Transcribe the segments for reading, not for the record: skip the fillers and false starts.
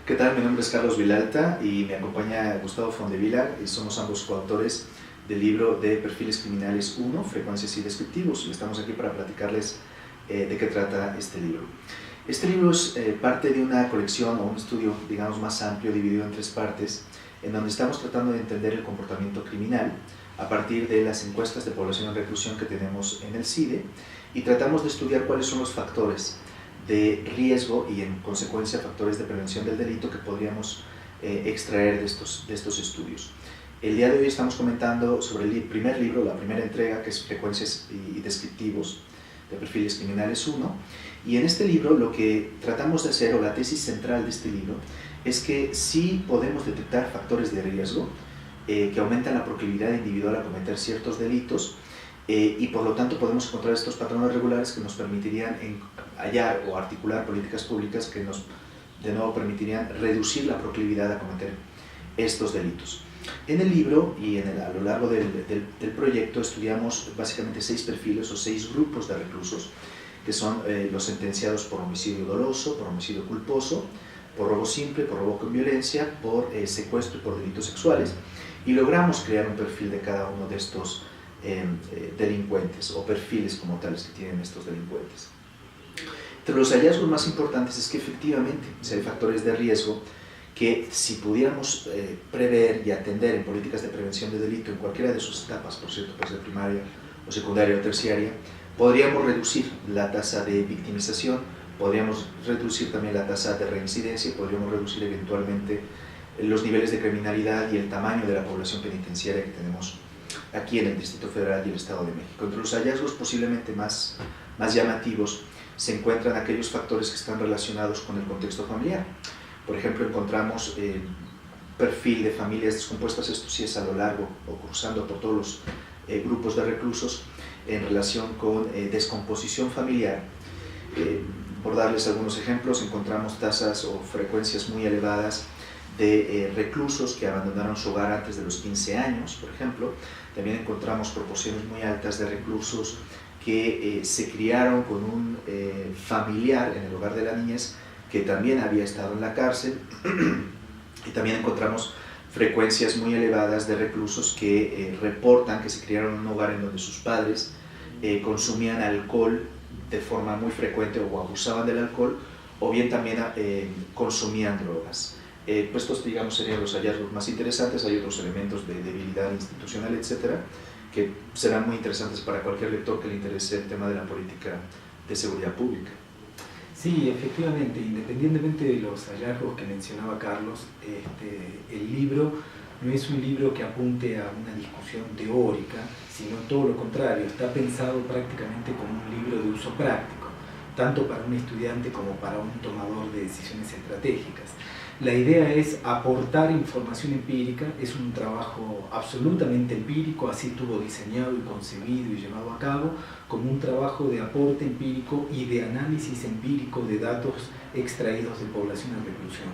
¿Qué tal? Mi nombre es Carlos Vilalta y me acompaña Gustavo Fondevilar y somos ambos coautores del libro de Perfiles Criminales 1, Frecuencias y Descriptivos. Y estamos aquí para platicarles de qué trata este libro. Este libro es parte de una colección o un estudio, digamos, más amplio, dividido en tres partes, en donde estamos tratando de entender el comportamiento criminal a partir de las encuestas de población en reclusión que tenemos en el CIDE, y tratamos de estudiar cuáles son los factores de riesgo y en consecuencia factores de prevención del delito que podríamos extraer de estos estudios. El día de hoy estamos comentando sobre el primer libro, la primera entrega, que es Frecuencias y Descriptivos de Perfiles Criminales 1, y en este libro lo que tratamos de hacer, o la tesis central de este libro, es que sí podemos detectar factores de riesgo que aumentan la proclividad individual a cometer ciertos delitos, y por lo tanto podemos encontrar estos patrones regulares que nos permitirían hallar o articular políticas públicas que nos, de nuevo, permitirían reducir la proclividad a cometer estos delitos. En el libro y a lo largo del proyecto estudiamos básicamente 6 perfiles o 6 grupos de reclusos, que son los sentenciados por homicidio doloso, por homicidio culposo, por robo simple, por robo con violencia, por secuestro y por delitos sexuales, y logramos crear un perfil de cada uno de estos delincuentes o perfiles como tales que tienen estos delincuentes. Entre los hallazgos más importantes es que efectivamente hay factores de riesgo que, si pudiéramos prever y atender en políticas de prevención de delito en cualquiera de sus etapas, por cierto, pues de primaria o secundaria o terciaria, podríamos reducir la tasa de victimización, podríamos reducir también la tasa de reincidencia y podríamos reducir eventualmente los niveles de criminalidad y el tamaño de la población penitenciaria que tenemos aquí en el Distrito Federal y el Estado de México. Entre los hallazgos posiblemente más llamativos se encuentran aquellos factores que están relacionados con el contexto familiar. Por ejemplo, encontramos perfil de familias descompuestas, esto sí es a lo largo o cruzando por todos los grupos de reclusos, en relación con descomposición familiar. Por darles algunos ejemplos, encontramos tasas o frecuencias muy elevadas de reclusos que abandonaron su hogar antes de los 15 años, por ejemplo. También encontramos proporciones muy altas de reclusos que se criaron con un familiar en el hogar de la niñez que también había estado en la cárcel, y también encontramos frecuencias muy elevadas de reclusos que reportan que se criaron en un hogar en donde sus padres consumían alcohol de forma muy frecuente o abusaban del alcohol, o bien también consumían drogas. Pues estos, digamos, serían los hallazgos más interesantes. Hay otros elementos de debilidad institucional, etcétera, que serán muy interesantes para cualquier lector que le interese el tema de la política de seguridad pública. Sí, efectivamente, independientemente de los hallazgos que mencionaba Carlos, el libro no es un libro que apunte a una discusión teórica, sino todo lo contrario, está pensado prácticamente como un libro de uso práctico, tanto para un estudiante como para un tomador de decisiones estratégicas. La idea es aportar información empírica, es un trabajo absolutamente empírico, así estuvo diseñado y concebido y llevado a cabo, como un trabajo de aporte empírico y de análisis empírico de datos extraídos de población en reclusión.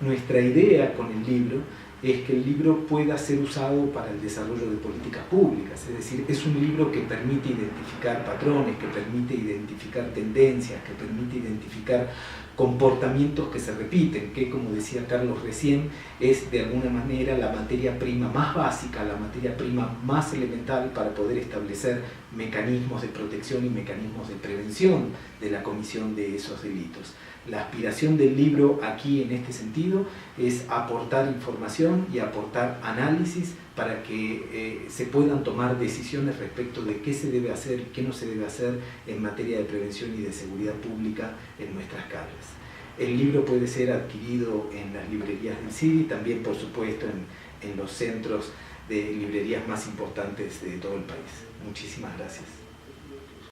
Nuestra idea con el libro es que el libro pueda ser usado para el desarrollo de políticas públicas, es decir, es un libro que permite identificar patrones, que permite identificar tendencias, que permite identificar comportamientos que se repiten, que, como decía Carlos recién, es de alguna manera la materia prima más básica, la materia prima más elemental para poder establecer mecanismos de protección y mecanismos de prevención de la comisión de esos delitos. La aspiración del libro aquí, en este sentido, es aportar información y aportar análisis para que se puedan tomar decisiones respecto de qué se debe hacer y qué no se debe hacer en materia de prevención y de seguridad pública en nuestras calles. El libro puede ser adquirido en las librerías del CIDE y también, por supuesto, en los centros de librerías más importantes de todo el país. Muchísimas gracias.